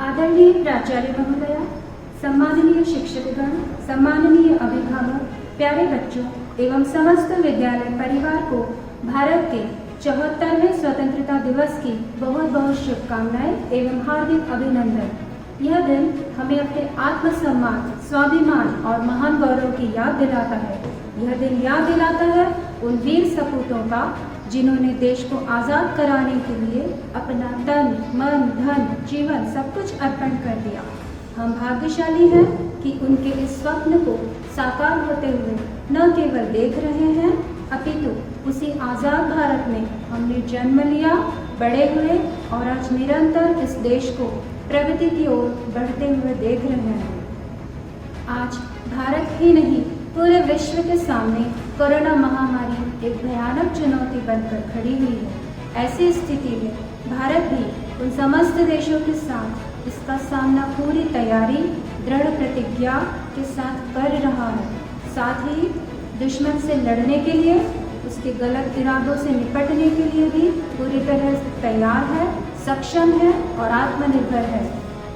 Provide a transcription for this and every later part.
आदरणीय प्राचार्य महोदया, सम्माननीय शिक्षकगण, सम्माननीय अभिभावक, प्यारे बच्चों एवं समस्त विद्यालय परिवार को भारत के 74वें स्वतंत्रता दिवस की बहुत बहुत शुभकामनाएं एवं हार्दिक अभिनंदन। यह दिन हमें अपने आत्मसम्मान, स्वाभिमान और महान गौरव की याद दिलाता है। यह दिन याद दिलाता है उन वीर सपूतों का जिन्होंने देश को आज़ाद कराने के लिए अपना तन, मन, धन, जीवन सब कुछ अर्पण कर दिया। हम भाग्यशाली हैं कि उनके इस स्वप्न को साकार होते हुए न केवल देख रहे हैं, अपितु उसी आज़ाद भारत में हमने जन्म लिया, बड़े हुए और आज निरंतर इस देश को प्रगति की ओर बढ़ते हुए देख रहे हैं। आज भारत ही नहीं पूरे विश्व के सामने कोरोना महामारी एक भयानक चुनौती बनकर खड़ी हुई है। ऐसी स्थिति में भारत भी उन समस्त देशों के साथ इसका सामना पूरी तैयारी, दृढ़ प्रतिज्ञा के साथ कर रहा है। साथ ही दुश्मन से लड़ने के लिए, उसके गलत इरादों से निपटने के लिए भी पूरी तरह तैयार है, सक्षम है और आत्मनिर्भर है।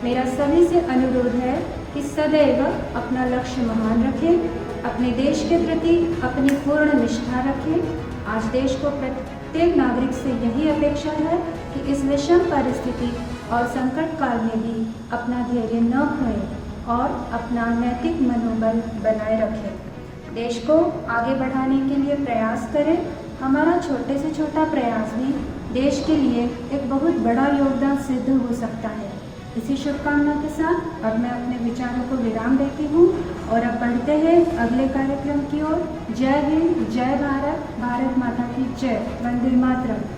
मेरा सभी से अनुरोध है कि सदैव अपना लक्ष्य महान रखें, अपने देश के प्रति अपनी पूर्ण निष्ठा रखें। आज देश को प्रत्येक नागरिक से यही अपेक्षा है कि इस विषम परिस्थिति और संकट काल में भी अपना धैर्य न खोएं और अपना नैतिक मनोबल बनाए रखें। देश को आगे बढ़ाने के लिए प्रयास करें। हमारा छोटे से छोटा प्रयास भी देश के लिए एक बहुत बड़ा योगदान सिद्ध हो सकता है। इसी शुभकामना के साथ अब मैं अपने विचारों को विराम देती हूँ और अब बढ़ते हैं अगले कार्यक्रम की ओर। जय हिंद, जय भारत, भारत माता की जय, Vande Mataram.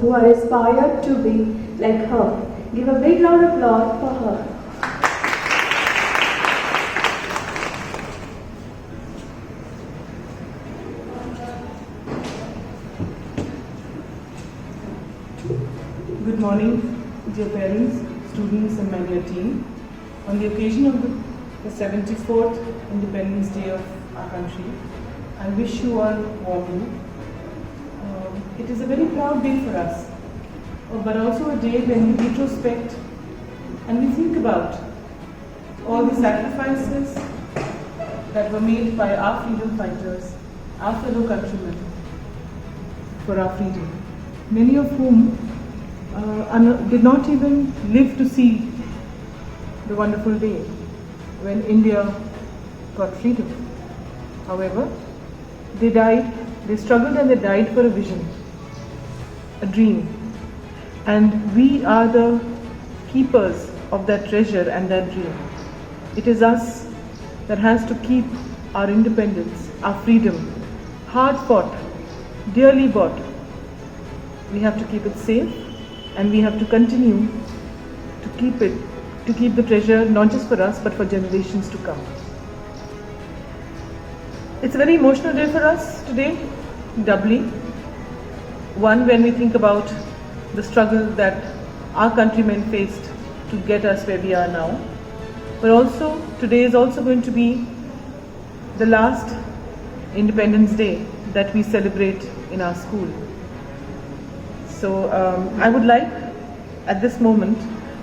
Who are inspired to be like her. Give a big round of applause for her. Good morning, dear parents, students and my dear team. On the occasion of the 74th Independence Day of our country, I wish you all warmly. It is a very proud day for us, but also a day when we retrospect and we think about all the sacrifices that were made by our freedom fighters, our fellow countrymen, for our freedom. Many of whom did not even live to see the wonderful day when India got freedom. However, they died, they struggled and they died for a vision, a dream, and we are the keepers of that treasure and that dream. It is us that has to keep our independence, our freedom, hard fought, dearly bought. We have to keep it safe, and we have to continue to keep the treasure not just for us but for generations to come. It's a very emotional day for us today, doubly, One, when we think about the struggle that our countrymen faced to get us where we are now, but also today is also going to be the last Independence Day that we celebrate in our school. So I would like at this moment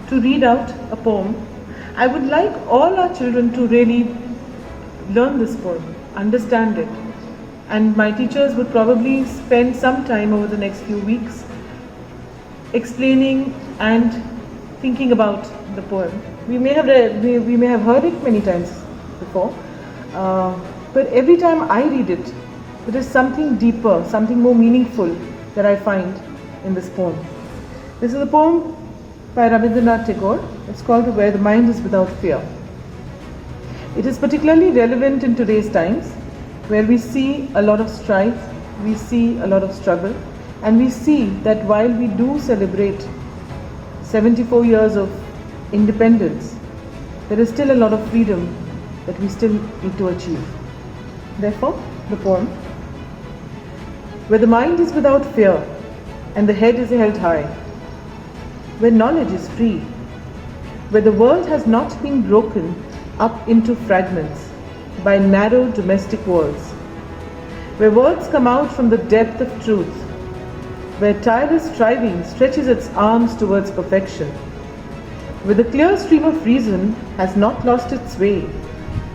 to read out a poem. I would like all our children to really learn this poem, understand it, and my teachers would probably spend some time over the next few weeks explaining and thinking about the poem. We may have heard it many times before, but every time I read it, there is something deeper, something more meaningful that I find in this poem. This is a poem by Rabindranath Tagore. It's called Where the Mind is Without Fear. It is particularly relevant in today's times, where we see a lot of strife, we see a lot of struggle, and we see that while we do celebrate 74 years of independence, there is still a lot of freedom that we still need to achieve. Therefore, the poem. Where the mind is without fear and the head is held high, where knowledge is free, where the world has not been broken up into fragments by narrow domestic walls, where words come out from the depth of truth, where tireless striving stretches its arms towards perfection, where the clear stream of reason has not lost its way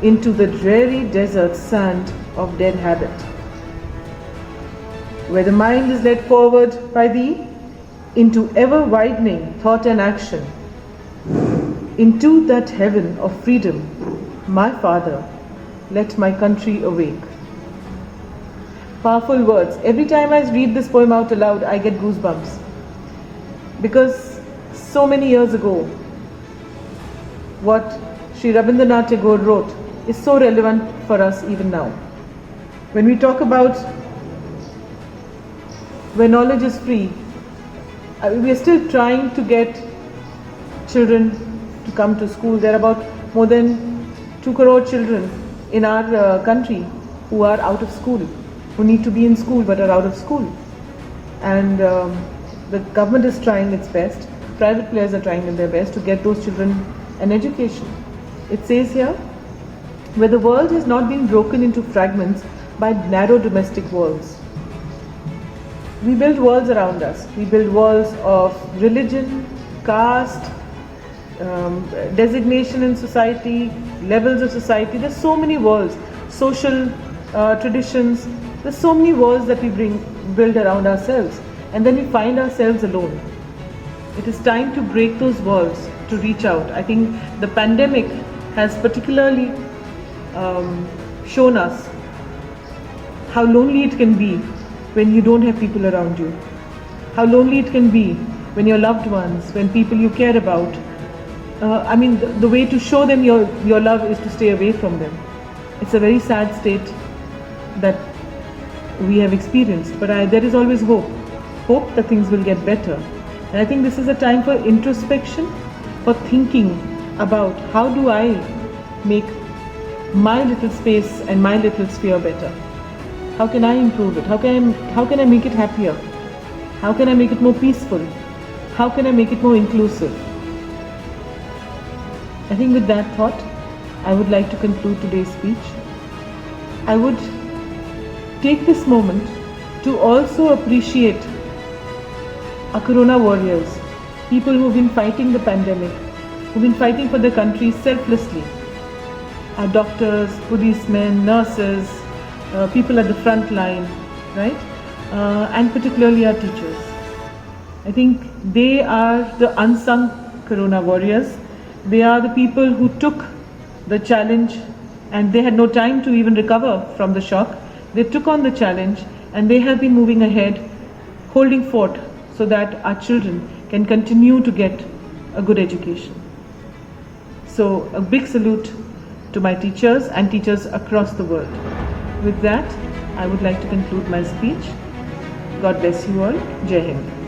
into the dreary desert sand of dead habit, where the mind is led forward by thee into ever-widening thought and action, into that heaven of freedom, my Father, let my country awake. Powerful words. Every time I read this poem out aloud, I get goosebumps. Because so many years ago, what Sri Rabindranath Tagore wrote is so relevant for us even now. When we talk about where knowledge is free, we are still trying to get children to come to school. There are about more than 2 crore children in our country who are out of school, who need to be in school but are out of school. And the government is trying its best, private players are trying their best to get those children an education. It says here, where the world has not been broken into fragments by narrow domestic walls. We build walls around us. We build walls of religion, caste, designation in society, levels of society. There's so many walls, social traditions. There's so many walls that we build around ourselves, and then we find ourselves alone. It is time to break those walls, to reach out. I think the pandemic has particularly shown us how lonely it can be when you don't have people around you. How lonely it can be when your loved ones, when people you care about, the way to show them your love is to stay away from them. It's a very sad state that we have experienced, but there is always hope that things will get better. And I think this is a time for introspection, for thinking about how do I make my little space and my little sphere better. How can I improve it? How can I make it happier? How can I make it more peaceful? How can I make it more inclusive? I think with that thought, I would like to conclude today's speech. I would take this moment to also appreciate our Corona warriors, people who have been fighting the pandemic, who have been fighting for their country selflessly. Our doctors, policemen, nurses, people at the front line, right? And particularly our teachers. I think they are the unsung Corona warriors. They are the people who took the challenge and they had no time to even recover from the shock. They took on the challenge and they have been moving ahead, holding fort so that our children can continue to get a good education. So a big salute to my teachers and teachers across the world. With that, I would like to conclude my speech. God bless you all. Jai Hind.